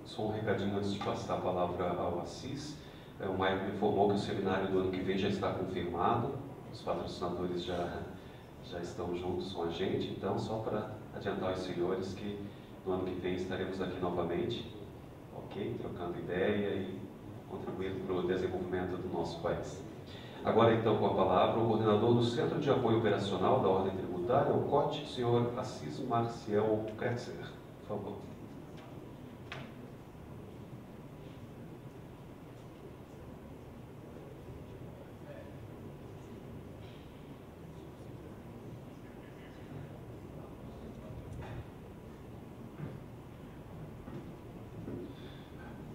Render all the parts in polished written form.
Só um recadinho antes de passar a palavra ao Assis. O Maicon me informou que o seminário do ano que vem já está confirmado, os patrocinadores já estão juntos com a gente, então só para adiantar aos senhores que no ano que vem estaremos aqui novamente, ok? Trocando ideia e contribuindo para o desenvolvimento do nosso país. Agora então com a palavra o coordenador do Centro de Apoio Operacional da Ordem Tributária, o COT, senhor Assis Marcial Kretzer, por favor.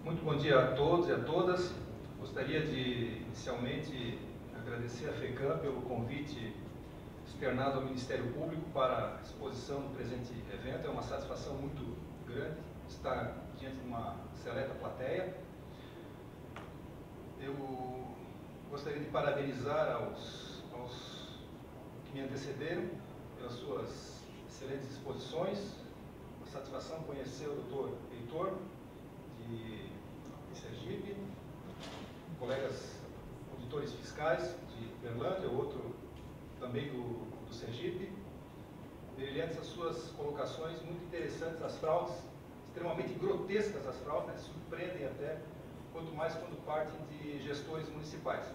Muito bom dia a todos e a todas. Gostaria de, inicialmente, agradecer a FECAM pelo convite externado ao Ministério Público para a exposição do presente evento. É uma satisfação muito grande estar diante de uma seleta plateia. Eu gostaria de parabenizar aos que me antecederam pelas suas excelentes exposições. Uma satisfação conhecer o Dr. Heitor, de Sergipe, colegas auditores fiscais de Berlândia, outro também do Sergipe. Brilhantes as suas colocações, muito interessantes as fraudes, extremamente grotescas as fraudes, né? Surpreendem até, quanto mais quando partem de gestores municipais.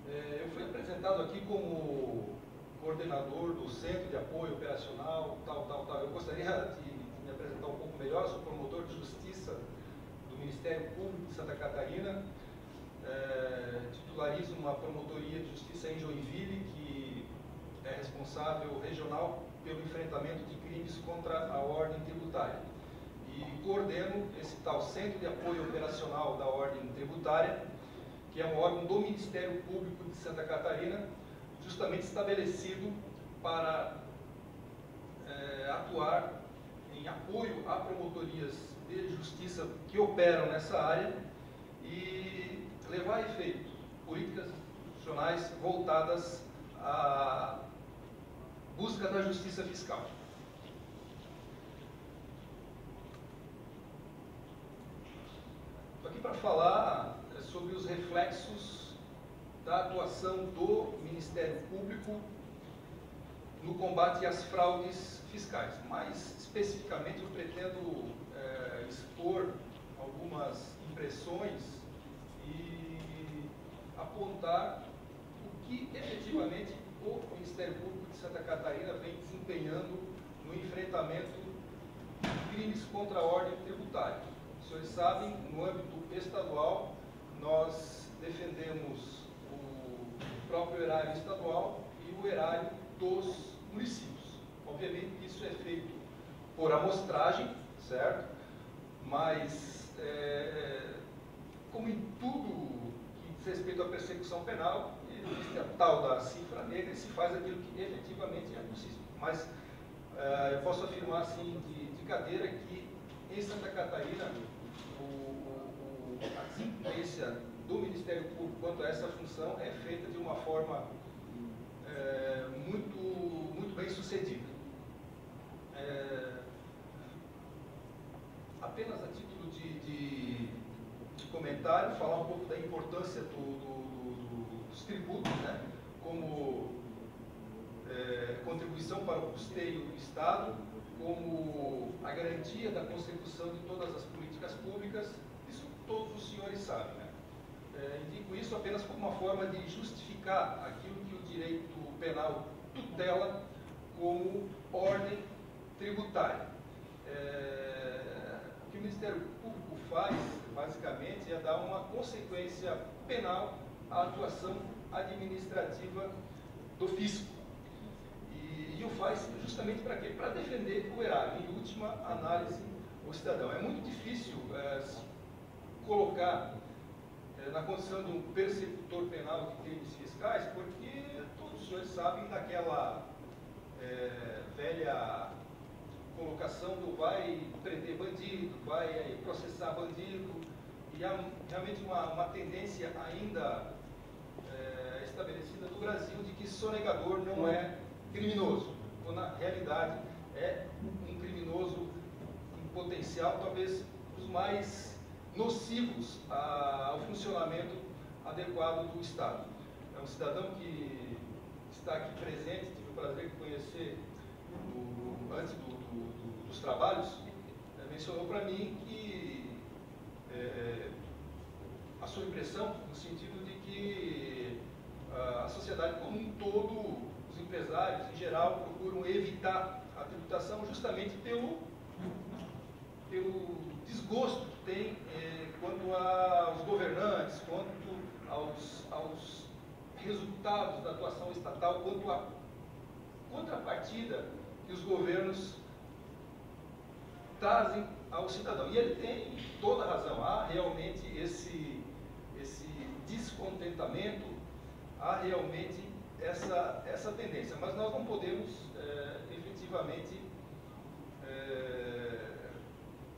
Eu fui apresentado aqui como coordenador do Centro de Apoio Operacional, tal. Eu gostaria de me apresentar um pouco melhor. Sou promotor de Justiça do Ministério Público de Santa Catarina, titularizo uma promotoria de Justiça em Joinville, que é responsável regional pelo enfrentamento de crimes contra a ordem tributária. E coordeno esse tal Centro de Apoio Operacional da Ordem Tributária, que é um órgão do Ministério Público de Santa Catarina, justamente estabelecido para atuar em apoio a promotorias de justiça que operam nessa área e levar a efeito políticas institucionais voltadas à busca da justiça fiscal. Estou aqui para falar sobre os reflexos da atuação do Ministério Público no combate às fraudes fiscais. Mais especificamente, eu pretendo expor algumas impressões e apontar o que efetivamente o Ministério Público de Santa Catarina vem desempenhando no enfrentamento de crimes contra a ordem tributária. Os senhores sabem, no âmbito estadual, nós defendemos o próprio erário estadual e o erário dos municípios. Obviamente isso é feito por amostragem, certo? Mas, como em tudo que diz respeito à persecução penal, existe a tal da cifra negra e se faz aquilo que efetivamente é possível. Mas eu posso afirmar assim de cadeira que em Santa Catarina a desempenha do Ministério Público quanto a essa função é feita de uma forma muito bem sucedida. Apenas a título de comentário, falar um pouco da importância dos tributos, né, como contribuição para o custeio do Estado, como a garantia da consecução de todas as políticas públicas. Isso todos os senhores sabem, né? Indico isso apenas como uma forma de justificar aquilo que o direito penal tutela como ordem tributária. O que o Ministério Público faz, basicamente, é dar uma consequência penal à atuação administrativa do fisco. E o faz justamente para quê? Para defender o erário, em última análise, o cidadão. É muito difícil colocar na condição de um persecutor penal de crimes fiscais, porque todos os senhores sabem daquela velha colocação do vai prender bandido, vai processar bandido, e há realmente uma tendência ainda estabelecida no Brasil de que sonegador não é criminoso, quando na realidade é um criminoso em potencial, talvez os mais nocivos ao funcionamento adequado do Estado. É um cidadão que está aqui presente, tive o prazer de conhecer antes dos trabalhos, mencionou para mim que a sua impressão, no sentido de que a sociedade como um todo, os empresários em geral, procuram evitar a tributação justamente pelo desgosto que tem quanto aos governantes, quanto aos resultados da atuação estatal, quanto à contrapartida que os governos trazem ao cidadão. E ele tem toda a razão. Há realmente esse descontentamento, há realmente essa tendência. Mas nós não podemos efetivamente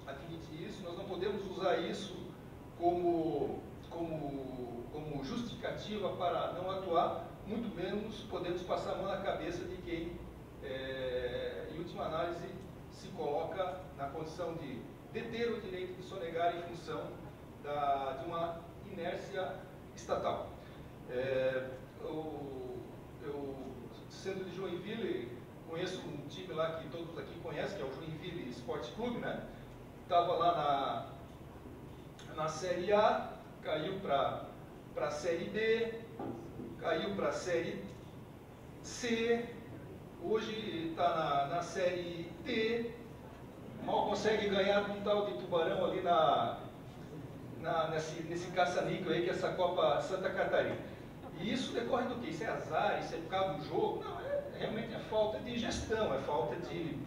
admitir isso, nós não podemos usar isso como justificativa para não atuar, muito menos podemos passar a mão na cabeça de quem, em última análise, se coloca na condição de deter o direito de sonegar em função de uma inércia estatal. Eu, sendo de Joinville, conheço um time lá que todos aqui conhecem, que é o Joinville Esporte Clube, né? Estava lá na Série A, caiu para a Série B, caiu para a Série C, hoje está na Série D, mal consegue ganhar com um tal de Tubarão ali nesse caça-níquel aí, que é essa Copa Santa Catarina. E isso decorre do quê? Isso é azar, isso é por causa do jogo? Não, realmente é falta de gestão, é falta de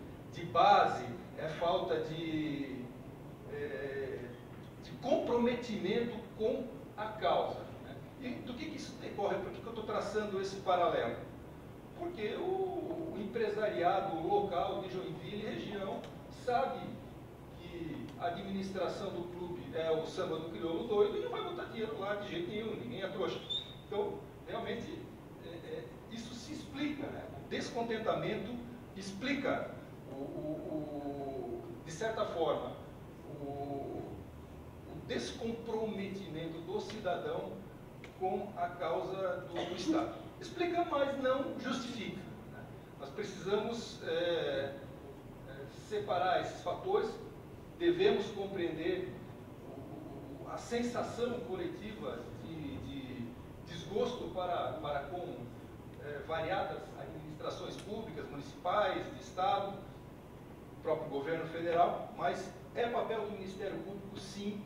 base, é falta de comprometimento com a causa. Né? E do que isso decorre? Por que eu estou traçando esse paralelo? Porque o empresariado local de Joinville e região sabe que a administração do clube é o samba do crioulo doido e não vai botar dinheiro lá de jeito nenhum, ninguém é trouxa. Então, realmente, isso se explica, né? O descontentamento explica, de certa forma, o descomprometimento do cidadão com a causa do Estado. Explica, mas não justifica. Né? Nós precisamos separar esses fatores, devemos compreender a sensação coletiva de desgosto para com variadas administrações públicas, municipais, de Estado, próprio governo federal, mas é papel do Ministério Público, sim,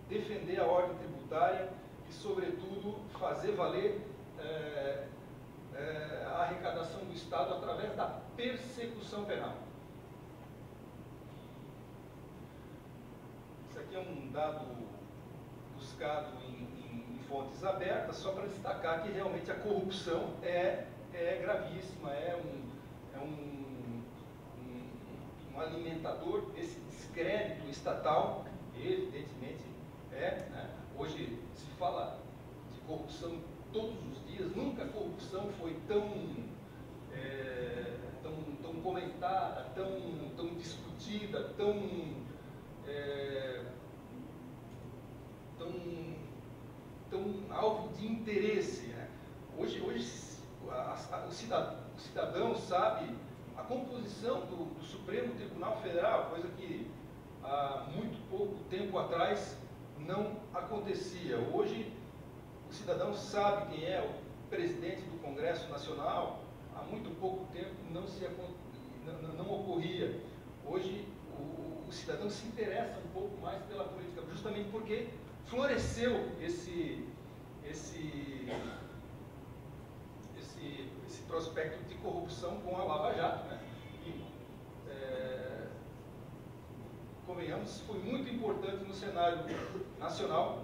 defender a ordem tributária e, sobretudo, fazer valer a arrecadação do Estado através da persecução penal. Isso aqui é um dado buscado em fontes abertas, só para destacar que realmente a corrupção é gravíssima, é um alimentador desse descrédito estatal, evidentemente né? Hoje se fala de corrupção todos os dias, nunca a corrupção foi tão comentada, tão discutida, tão alvo de interesse. Né? Hoje o cidadão sabe a composição do Supremo Tribunal Federal, coisa que há muito pouco tempo atrás não acontecia. Hoje o cidadão sabe quem é o presidente do Congresso Nacional, há muito pouco tempo não ocorria. Hoje o cidadão se interessa um pouco mais pela política, justamente porque floresceu esse prospecto de corrupção com a Lava Jato. Né? E, convenhamos, foi muito importante no cenário nacional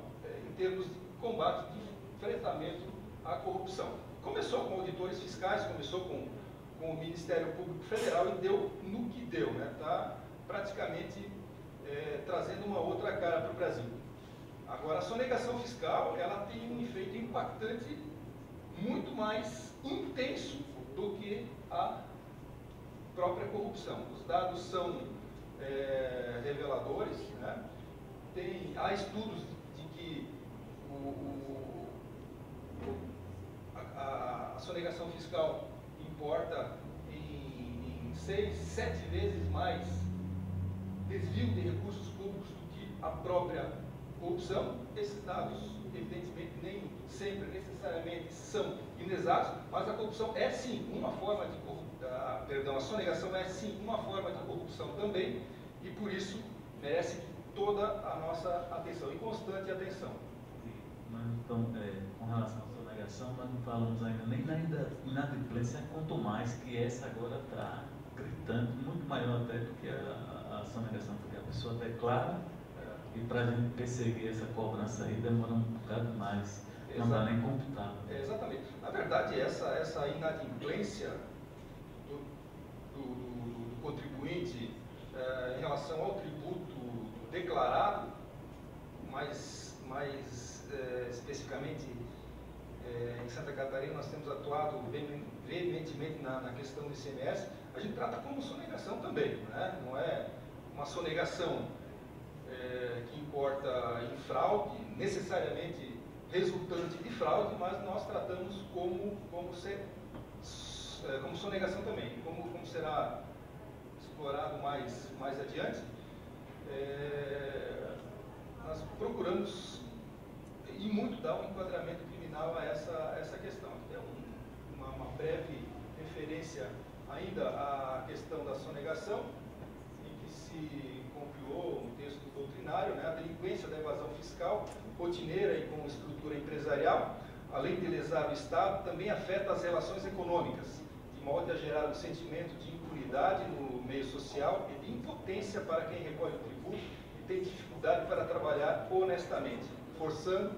em termos de combate, de enfrentamento à corrupção. Começou com auditores fiscais, começou com o Ministério Público Federal e deu no que deu. Está praticamente trazendo uma outra cara para o Brasil. Agora, a sonegação fiscal, ela tem um efeito impactante muito mais intenso do que a própria corrupção. Os dados são reveladores, né? Há estudos de que a sonegação fiscal importa em 6, 7 vezes mais desvio de recursos públicos do que a própria corrupção. Esses dados, evidentemente, nem sempre necessariamente são inexatos, mas a corrupção é sim uma forma de a sonegação é sim uma forma de corrupção também, e por isso merece toda a nossa atenção e constante atenção. Mas então, com relação à sonegação, nós não falamos ainda nem na inadimplência, quanto mais que essa agora está gritando, muito maior até do que a sonegação, porque a pessoa declara e para a gente perseguir essa cobrança aí demora um bocado mais, não dá nem computar. Exatamente. Na verdade, essa inadimplência do contribuinte em relação ao tributo declarado, mais especificamente em Santa Catarina, nós temos atuado veementemente na questão do ICMS. A gente trata como sonegação também, né? Não é uma sonegação que importa em fraude, necessariamente resultante de fraude, mas nós tratamos como sonegação também. Como será explorado mais adiante, nós procuramos e muito dar um enquadramento criminal a essa questão. É uma breve referência ainda à questão da sonegação, em que se compilou um texto doutrinário, né? A delinquência da evasão fiscal, rotineira e com estrutura empresarial, além de lesar o Estado, também afeta as relações econômicas, de modo a gerar um sentimento de impunidade no meio social e de impotência para quem recolhe o tributo e tem dificuldade para trabalhar honestamente, forçando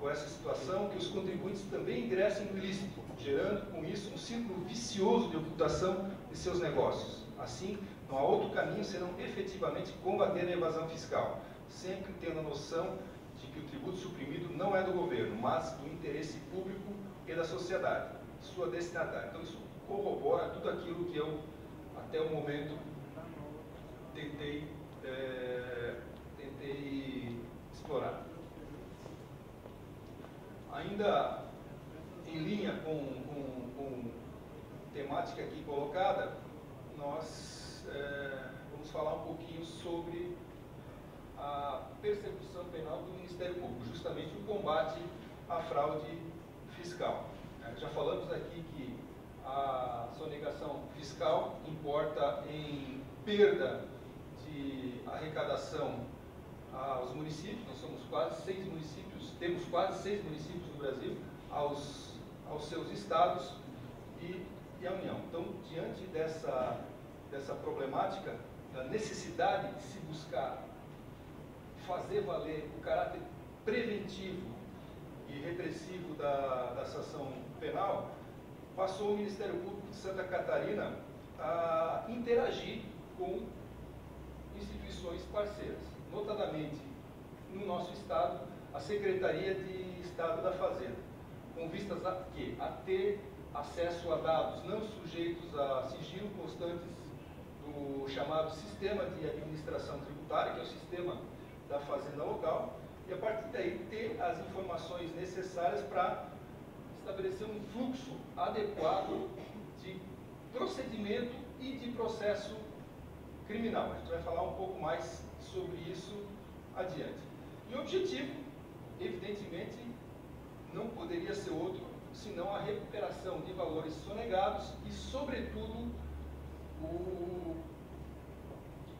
com essa situação que os contribuintes também ingressem no ilícito, gerando com isso um círculo vicioso de ocultação de seus negócios. Assim, não há outro caminho senão efetivamente combater a evasão fiscal, sempre tendo a noção de que o tributo suprimido não é do governo, mas do interesse público e da sociedade, sua destinatária. Então isso corrobora tudo aquilo que eu, até o momento, tentei explorar. Ainda em linha com temática aqui colocada, nós vamos falar um pouquinho sobre a persecução penal do Ministério Público, justamente o combate à fraude fiscal. Já falamos aqui que a sonegação fiscal importa em perda de arrecadação aos municípios. Nós somos quase 6 municípios, temos quase 6 municípios no Brasil, aos seus estados e à União. Então, diante dessa problemática, da necessidade de se buscar fazer valer o caráter preventivo e repressivo da sanção penal, passou o Ministério Público de Santa Catarina a interagir com instituições parceiras, notadamente no nosso estado, a Secretaria de Estado da Fazenda, com vistas a ter acesso a dados não sujeitos a sigilo constantes do chamado Sistema de Administração Tributária, que é o sistema da Fazenda Local, e a partir daí ter as informações necessárias para estabelecer um fluxo adequado de procedimento e de processo criminal. A gente vai falar um pouco mais sobre isso adiante. E o objetivo, evidentemente, não poderia ser outro senão a recuperação de valores sonegados e, sobretudo, o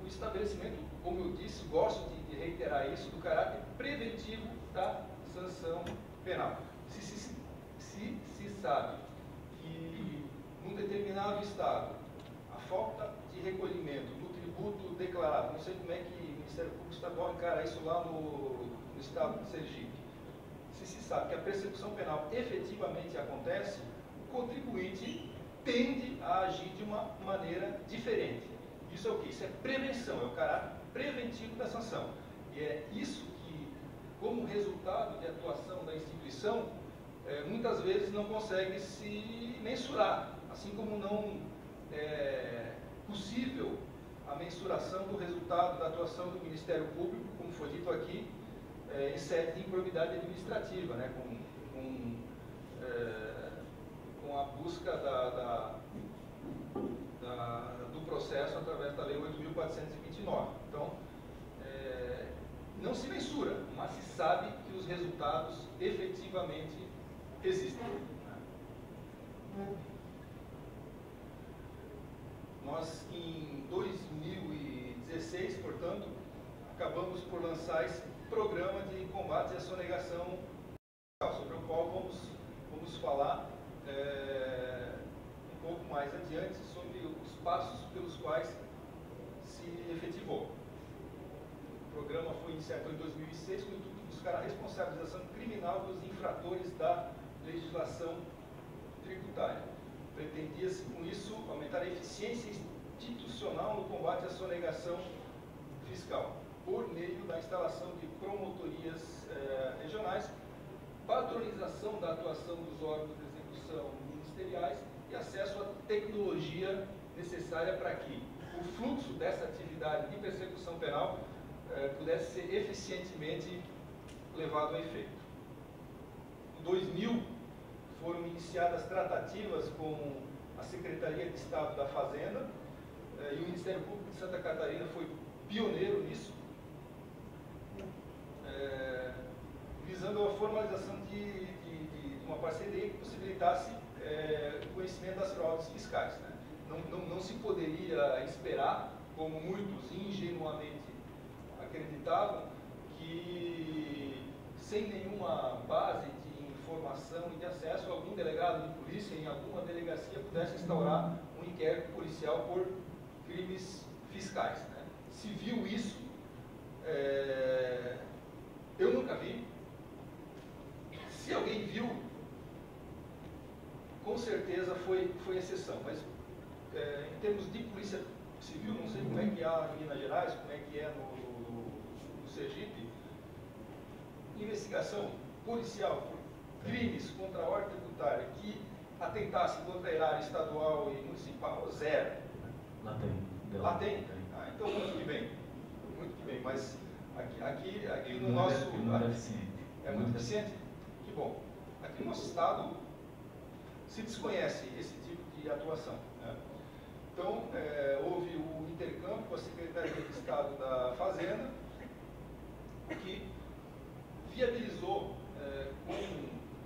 estabelecimento, como eu disse, gosto de reiterar isso, do caráter preventivo da sanção penal. Se sabe que num determinado estado a falta de recolhimento do tributo declarado, não sei como é que o Ministério Público Estadual encara isso lá no estado de Sergipe, se sabe que a persecução penal efetivamente acontece, o contribuinte tende a agir de uma maneira diferente. Isso é o quê? Isso é prevenção, é o caráter preventivo da sanção. E é isso que, como resultado de atuação da instituição, muitas vezes não consegue se mensurar, assim como não é possível a mensuração do resultado da atuação do Ministério Público, como foi dito aqui, em sede de improbidade administrativa, né, com a busca do processo através da Lei 8.429. Então, não se mensura, mas se sabe que os resultados efetivamente existem. Nós, em 2016, portanto, acabamos por lançar esse programa de combate à sonegação, sobre o qual vamos falar um pouco mais adiante sobre os passos pelos quais se efetivou. O programa foi iniciado em 2006 com o intuito de buscar a responsabilização criminal dos infratores da legislação tributária. Pretendia-se, com isso, aumentar a eficiência institucional no combate à sonegação fiscal, por meio da instalação de promotorias regionais, padronização da atuação dos órgãos de execução ministeriais e acesso à tecnologia necessária para que o fluxo dessa atividade de persecução penal pudesse ser eficientemente levado a efeito. Em 2000, foram iniciadas tratativas com a Secretaria de Estado da Fazenda e o Ministério Público de Santa Catarina foi pioneiro nisso, visando a formalização de uma parceria que possibilitasse o conhecimento das fraudes fiscais. Né? Não se poderia esperar, como muitos ingenuamente acreditavam, que sem nenhuma base de informação e de acesso, algum delegado de polícia em alguma delegacia pudesse instaurar um inquérito policial por crimes fiscais. Né? Se viu isso, eu nunca vi. Se alguém viu, com certeza foi exceção. Mas em termos de polícia civil, não sei como é que é em Minas Gerais, como é que é no Sergipe, investigação policial por crimes contra a ordem tributária que atentasse contra a erária estadual e municipal, zero. Lá tem. Ah, então muito que bem. Muito que bem. Mas aqui no nosso... É muito eficiente? Que bom. Aqui no nosso estado se desconhece esse tipo de atuação. Né? Então, houve o intercâmbio com a Secretaria de Estado da Fazenda, que viabilizou com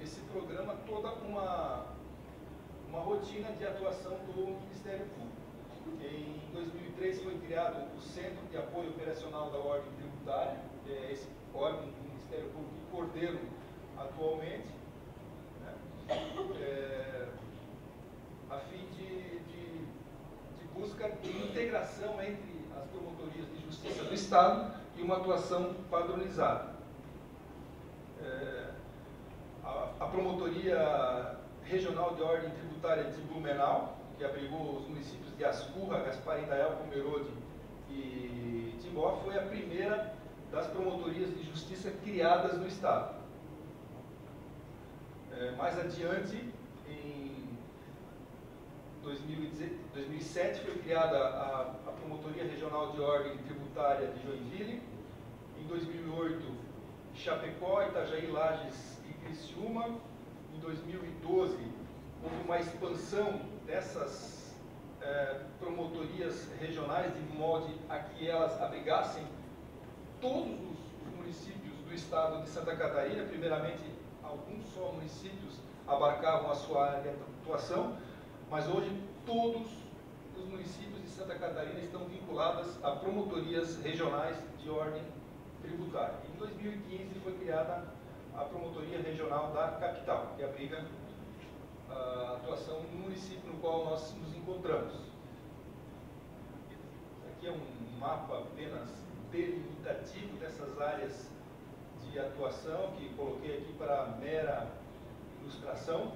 esse programa toda uma rotina de atuação do Ministério Público. Em 2003 foi criado o Centro de Apoio Operacional da Ordem Tributária, esse órgão do Ministério Público que coordeno atualmente, né? A fim de busca de integração entre as promotorias de justiça do Estado e uma atuação padronizada. A Promotoria Regional de Ordem Tributária de Blumenau, que abrigou os municípios de Ascurra, Gaspar Indaial, Pomerode e Timbó, foi a primeira das promotorias de justiça criadas no Estado. Mais adiante, em 2007, foi criada a Promotoria Regional de Ordem Tributária de Joinville. Em 2008, Chapecó, Itajaí, Lages e Criciúma. Em 2012, houve uma expansão dessas promotorias regionais, de modo a que elas abrigassem todos os municípios do estado de Santa Catarina. Primeiramente, alguns só municípios abarcavam a sua área de atuação, mas hoje todos os municípios de Santa Catarina estão vinculados a promotorias regionais de ordem tributária. Em 2015 foi criada a Promotoria Regional da Capital, que abriga a atuação no município no qual nós nos encontramos. Aqui é um mapa apenas delimitativo dessas áreas de atuação, que coloquei aqui para mera ilustração.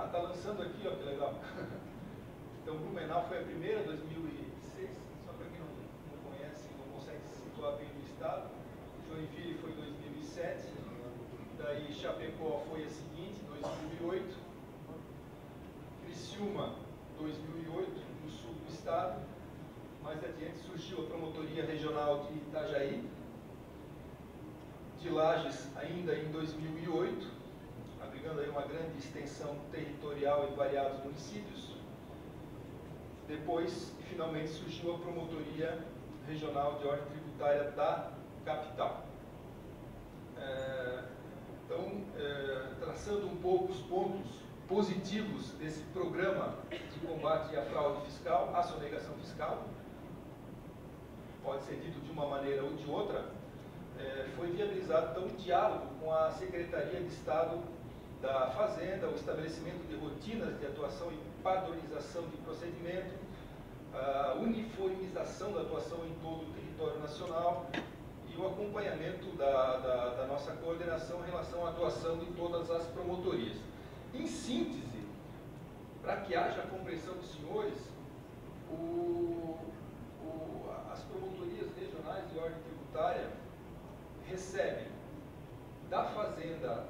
Está lançando aqui, ó, que legal. Então, Blumenau foi a primeira, 2006, só para quem não conhece, não consegue se situar bem no estado. Joinville foi 2007, daí Chapecó foi a seguinte, 2008, Criciúma, 2008, no sul do estado. Mais adiante surgiu a Promotoria Regional de Itajaí, de Lages ainda em 2008, abrigando aí uma grande extensão territorial em variados municípios. Depois, finalmente, surgiu a Promotoria Regional de Ordem Tributária da capital. Então, traçando um pouco os pontos positivos desse programa de combate à fraude fiscal, à sonegação fiscal, pode ser dito de uma maneira ou de outra, foi viabilizado então um diálogo com a Secretaria de Estado da Fazenda, o estabelecimento de rotinas de atuação e padronização de procedimento, a uniformização da atuação em todo o território nacional e o acompanhamento da nossa coordenação em relação à atuação de todas as promotorias. Em síntese, para que haja a compreensão dos senhores, as promotorias regionais de ordem tributária recebem da Fazenda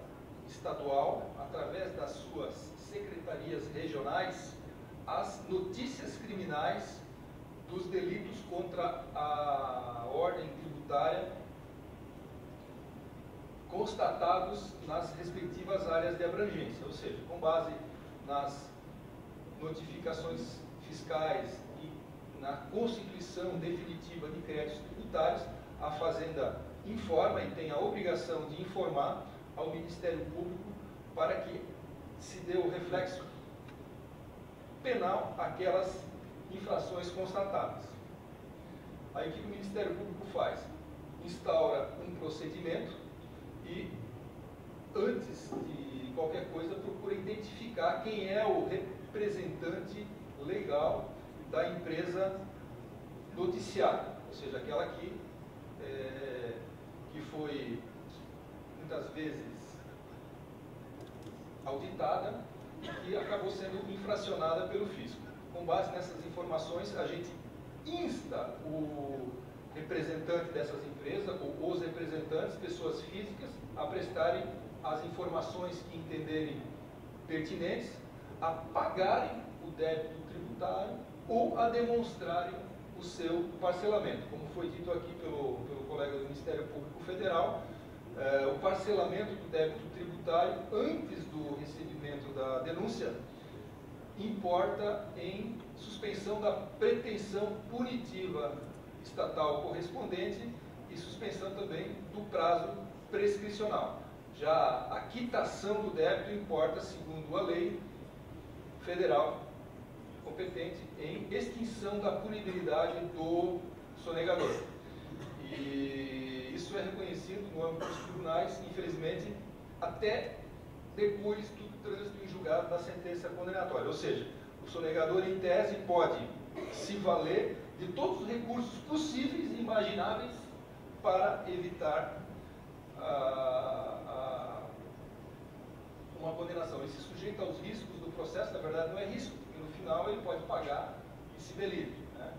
Estadual, através das suas secretarias regionais, as notícias criminais dos delitos contra a ordem tributária constatados nas respectivas áreas de abrangência, ou seja, com base nas notificações fiscais e na constituição definitiva de créditos tributários, a Fazenda informa e tem a obrigação de informar ao Ministério Público para que se dê o reflexo penal àquelas infrações constatadas. Aí o que o Ministério Público faz? Instaura um procedimento e, antes de qualquer coisa, procura identificar quem é o representante legal da empresa noticiada, ou seja, aquela que foi muitas vezes auditada e que acabou sendo infracionada pelo fisco. Com base nessas informações, a gente insta o representante dessas empresas, ou os representantes, pessoas físicas, a prestarem as informações que entenderem pertinentes, a pagarem o débito tributário ou a demonstrarem o seu parcelamento. Como foi dito aqui pelo colega do Ministério Público Federal, o parcelamento do débito tributário antes do recebimento da denúncia importa em suspensão da pretensão punitiva estatal correspondente e suspensão também do prazo prescricional. Já a quitação do débito importa, segundo a lei federal competente, em extinção da punibilidade do sonegador. E isso é reconhecido no âmbito dos tribunais, infelizmente, até depois do trânsito em julgado da sentença condenatória. Ou seja, o sonegador, em tese, pode se valer de todos os recursos possíveis e imagináveis para evitar uma condenação. Ele se sujeita aos riscos do processo, na verdade não é risco, porque no final ele pode pagar e se ver livre, né?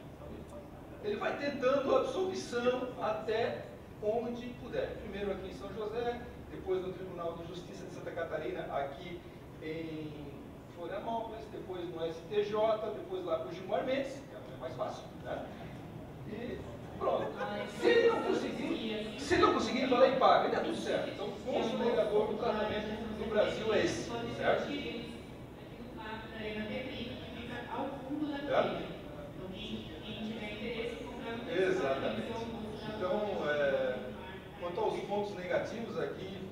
Ele vai tentando a absolvição até onde puder. Primeiro aqui em São José, depois no Tribunal de Justiça de Santa Catarina, aqui em Florianópolis, depois no STJ, depois lá com o Gilmar Mendes, que é mais fácil, né? E pronto. Se não conseguir, vai lá e paga, e dá tudo certo. Então, o sonegador do tratamento no Brasil é esse, certo? Exatamente. Então, quanto aos pontos negativos aqui,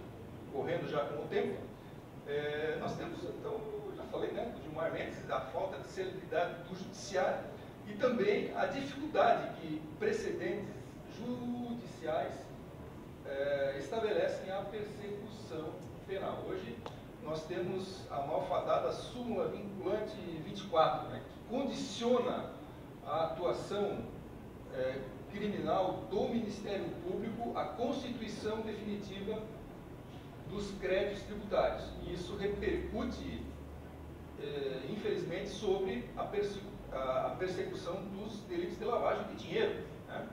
correndo já com o tempo, nós temos, então, já falei, né, do Gilmar Mendes, a falta de celeridade do judiciário e também a dificuldade que precedentes judiciais estabelecem a persecução penal. Hoje, nós temos a malfadada súmula vinculante 24, né, que condiciona a atuação criminal do Ministério Público à constituição definitiva dos créditos tributários. E isso repercute, infelizmente, sobre a persecução dos delitos de lavagem de dinheiro, né?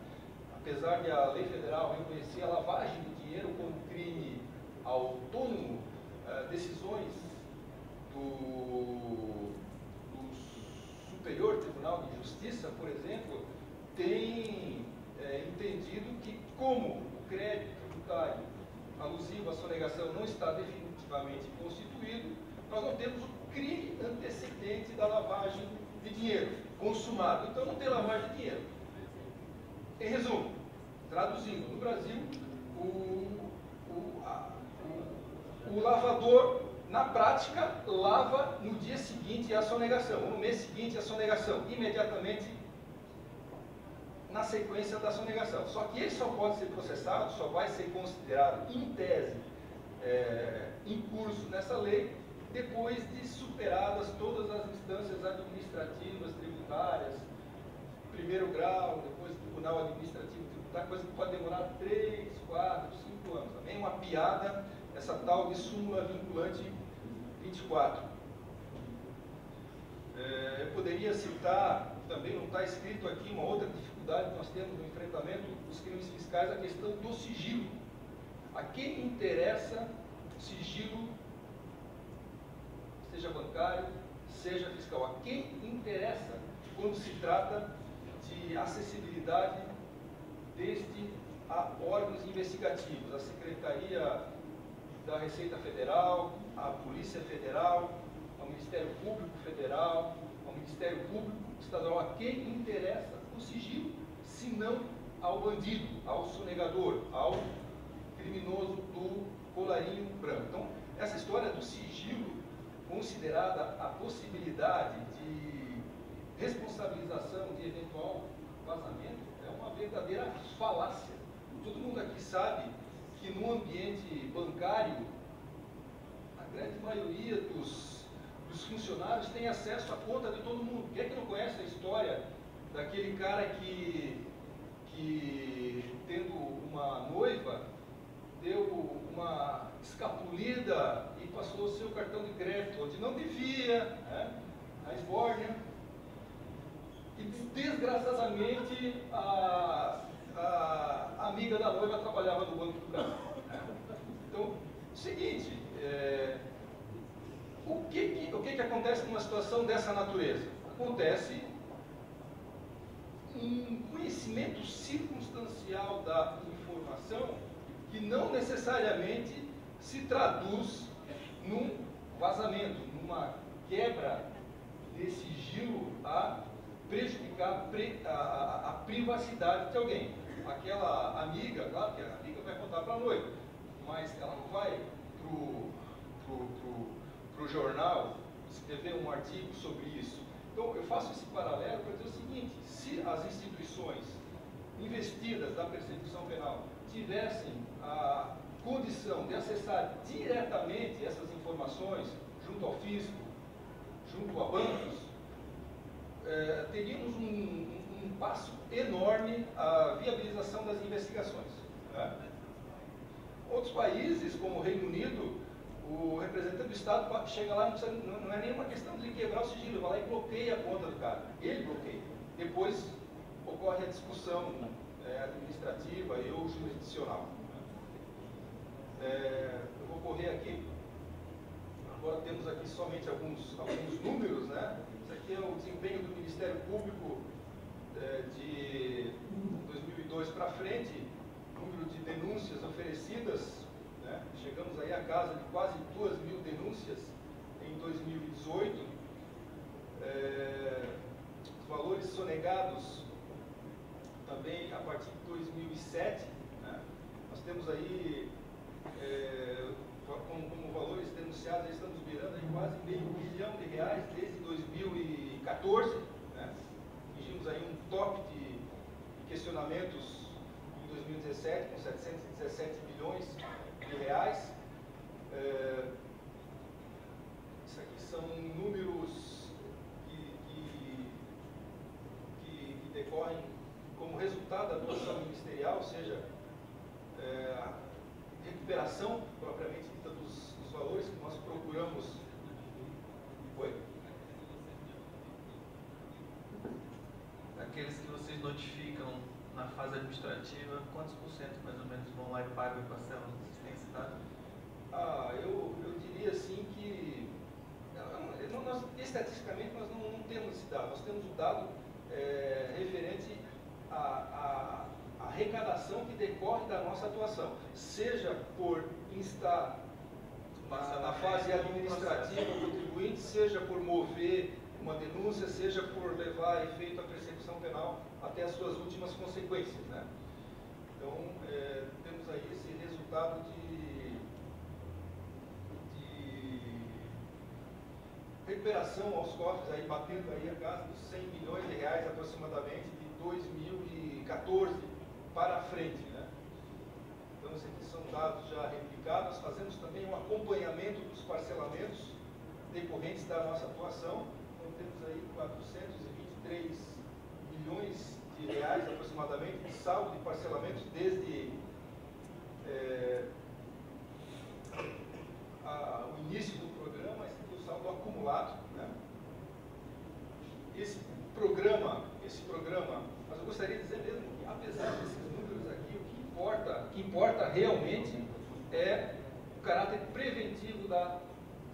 Apesar de a lei federal reconhecer a lavagem de dinheiro como crime autônomo por exemplo, tem entendido que, como o crédito tributário alusivo à sonegação não está definitivamente constituído, nós não temos o crime antecedente da lavagem de dinheiro consumado. Então não tem lavagem de dinheiro. Em resumo, traduzindo, no Brasil, o lavador, na prática, lava no dia seguinte a sonegação, ou no mês seguinte a sonegação, imediatamente na sequência da sonegação. Só que ele só pode ser processado, só vai ser considerado, em tese, em curso nessa lei, depois de superadas todas as instâncias administrativas, tributárias, primeiro grau, depois tribunal administrativo tributário, coisa que pode demorar 3, 4, 5 anos. Também uma piada, essa tal de súmula vinculante 24. Eu poderia citar, também não está escrito aqui, uma outra dificuldade que nós temos no enfrentamento dos crimes fiscais, a questão do sigilo. A quem interessa o sigilo, seja bancário, seja fiscal? A quem interessa quando se trata de acessibilidade desde a órgãos investigativos, a Secretaria da Receita Federal, a Polícia Federal, ao Ministério Público Federal, ao Ministério Público Estadual? A quem interessa o sigilo, se não ao bandido, ao sonegador, ao criminoso do colarinho branco? Então, essa história do sigilo, considerada a possibilidade de responsabilização de eventual vazamento, é uma verdadeira falácia. Todo mundo aqui sabe que no ambiente bancário, a grande maioria dos funcionários tem acesso à conta de todo mundo. Quem é que não conhece a história daquele cara que tendo uma noiva, deu uma escapulida e passou o seu cartão de crédito onde não devia, né, na esbórnia, e desgraçadamente a amiga da noiva trabalhava no Banco do Brasil. Então, o seguinte, o que acontece numa situação dessa natureza? Acontece um conhecimento circunstancial da informação que não necessariamente se traduz num vazamento, numa quebra de sigilo a prejudicar a privacidade de alguém. Aquela amiga, claro que a amiga vai contar para a noiva, mas ela não vai pro jornal escrever um artigo sobre isso. Então, eu faço esse paralelo para dizer o seguinte: se as instituições investidas da persecução penal tivessem a condição de acessar diretamente essas informações junto ao fisco, junto a bancos, teríamos um passo enorme à viabilização das investigações. Né? Outros países, como o Reino Unido, o representante do Estado chega lá, não é nenhuma questão de quebrar o sigilo, vai lá e bloqueia a conta do cara. Ele bloqueia. Depois ocorre a discussão administrativa e ou jurisdicional. Eu vou correr aqui. Agora temos aqui somente alguns números, né? Isso aqui é o desempenho do Ministério Público de 2002 para frente, número de denúncias oferecidas, né? Chegamos aí a casa de quase 2.000 denúncias em 2018. Os valores sonegados também a partir de 2007, né? Nós temos aí como valores denunciados, estamos virando aí quase R$500 milhão desde 2014, né? Atingimos aí um top de questionamentos em 2017 com 717 milhões de reais. Isso aqui são números que decorrem como resultado da atuação ministerial, ou seja, a recuperação propriamente dita dos valores que nós procuramos. Oi? Aqueles que vocês notificam na fase administrativa, quantos por cento mais ou menos vão lá e pagam e parcelam? Vocês têm esse dado? Eu diria assim que estatisticamente nós não temos esse dado. Nós temos o dado referente à arrecadação que decorre da nossa atuação, seja por instar na fase administrativa o contribuinte, seja por mover uma denúncia, seja por levar a efeito a persecução penal até as suas últimas consequências, né? Então, temos aí esse resultado de recuperação aos cofres, aí, batendo aí a casa dos 100 milhões de reais aproximadamente, de 2014 para frente, né? Então, esses aqui são dados já replicados. Fazemos também um acompanhamento dos parcelamentos decorrentes da nossa atuação. Então, temos aí 423 milhões de reais aproximadamente de saldo de parcelamentos desde o início do programa. Esse aqui é o saldo acumulado, né? Esse programa, mas eu gostaria de dizer mesmo que, apesar desses números aqui, o que importa realmente é o caráter preventivo da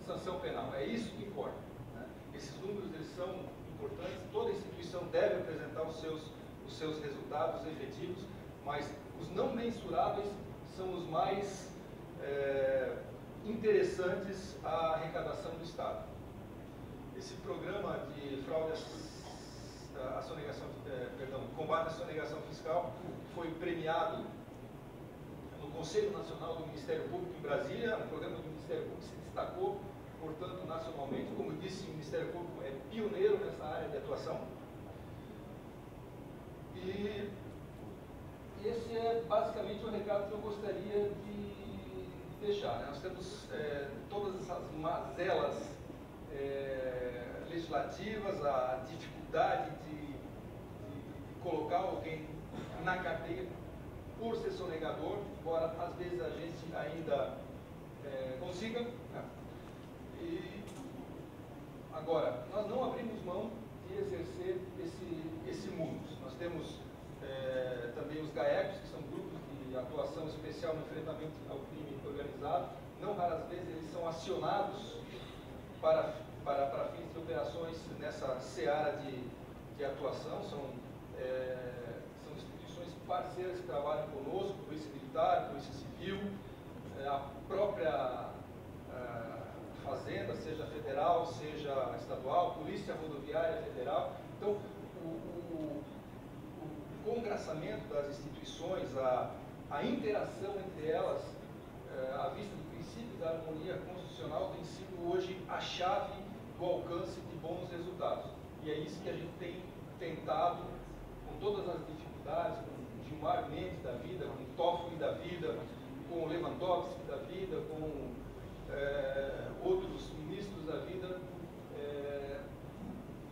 sanção penal. É isso que importa, né? Esses números, eles são importantes. Toda instituição deve apresentar os seus resultados efetivos, mas os não mensuráveis são os mais interessantes à arrecadação do Estado. Esse programa de combate à sonegação fiscal foi premiado no Conselho Nacional do Ministério Público em Brasília. Um programa do Ministério Público se destacou, portanto, nacionalmente. Como disse, o Ministério Público é pioneiro nessa área de atuação. E esse é basicamente o recado que eu gostaria de deixar, né? Nós temos todas essas mazelas legislativas, a dificuldade de colocar alguém na cadeia por ser sonegador, embora às vezes a gente ainda consiga, né? E agora, nós não abrimos mão de exercer esse munus. Nós temos também os GAECos, que são grupos de atuação especial no enfrentamento ao crime organizado. Não raras vezes eles são acionados para fins de operações nessa seara de atuação. São instituições parceiras que trabalham conosco, Polícia Militar, Polícia Civil, a própria Fazenda, seja federal, seja estadual, Polícia Rodoviária Federal. Então, o congraçamento das instituições, a interação entre elas, à vista do princípio da harmonia constitucional, tem sido hoje a chave do alcance de bons resultados. E é isso que a gente tem tentado, com todas as dificuldades, com Gilmar Mendes da vida, com Toffoli da vida, com Lewandowski da vida, com outros ministros da vida,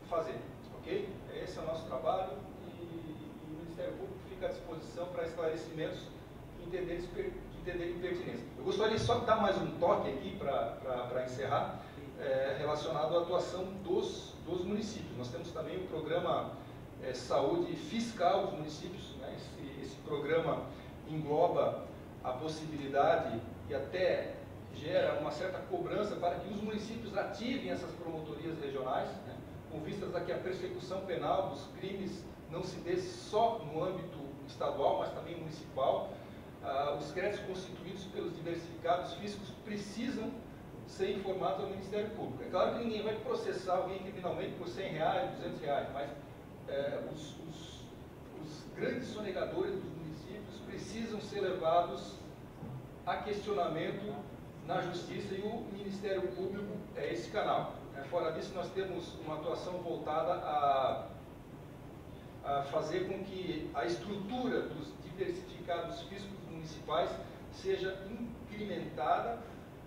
fazer, ok? Esse é o nosso trabalho e o Ministério Público fica à disposição para esclarecimentos que entenderem pertinência. Eu gostaria só de dar mais um toque aqui para encerrar, relacionado à atuação dos municípios. Nós temos também o programa Saúde Fiscal dos municípios, né? Esse programa engloba a possibilidade e até gera uma certa cobrança para que os municípios ativem essas promotorias regionais, né? Com vistas a que a persecução penal dos crimes não se dê só no âmbito estadual, mas também municipal. Os créditos constituídos pelos diversificados físicos precisam ser informados ao Ministério Público. É claro que ninguém vai processar alguém criminalmente por R$100, R$200, mas os grandes sonegadores dos municípios precisam ser levados a questionamento na Justiça, e o Ministério Público é esse canal. Fora disso, nós temos uma atuação voltada a fazer com que a estrutura dos diversificados físicos municipais seja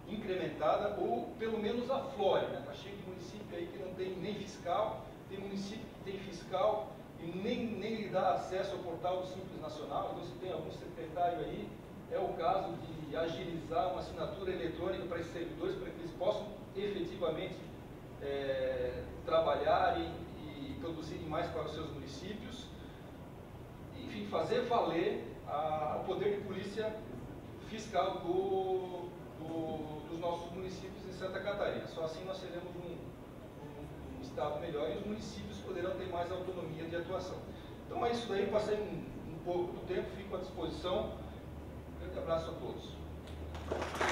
incrementada ou pelo menos aflore, né? Está cheio de município aí que não tem nem fiscal, tem município que tem fiscal e nem lhe dá acesso ao portal do Simples Nacional. Então, se tem algum secretário aí, é o caso de agilizar uma assinatura eletrônica para esses servidores, para que eles possam efetivamente trabalhar e produzirem mais para os seus municípios. Enfim, fazer valer o poder de polícia fiscal dos nossos municípios em Santa Catarina. Só assim nós seremos um Estado resultado melhor e os municípios poderão ter mais autonomia de atuação. Então é isso daí, passei um pouco do tempo, fico à disposição. Um grande abraço a todos.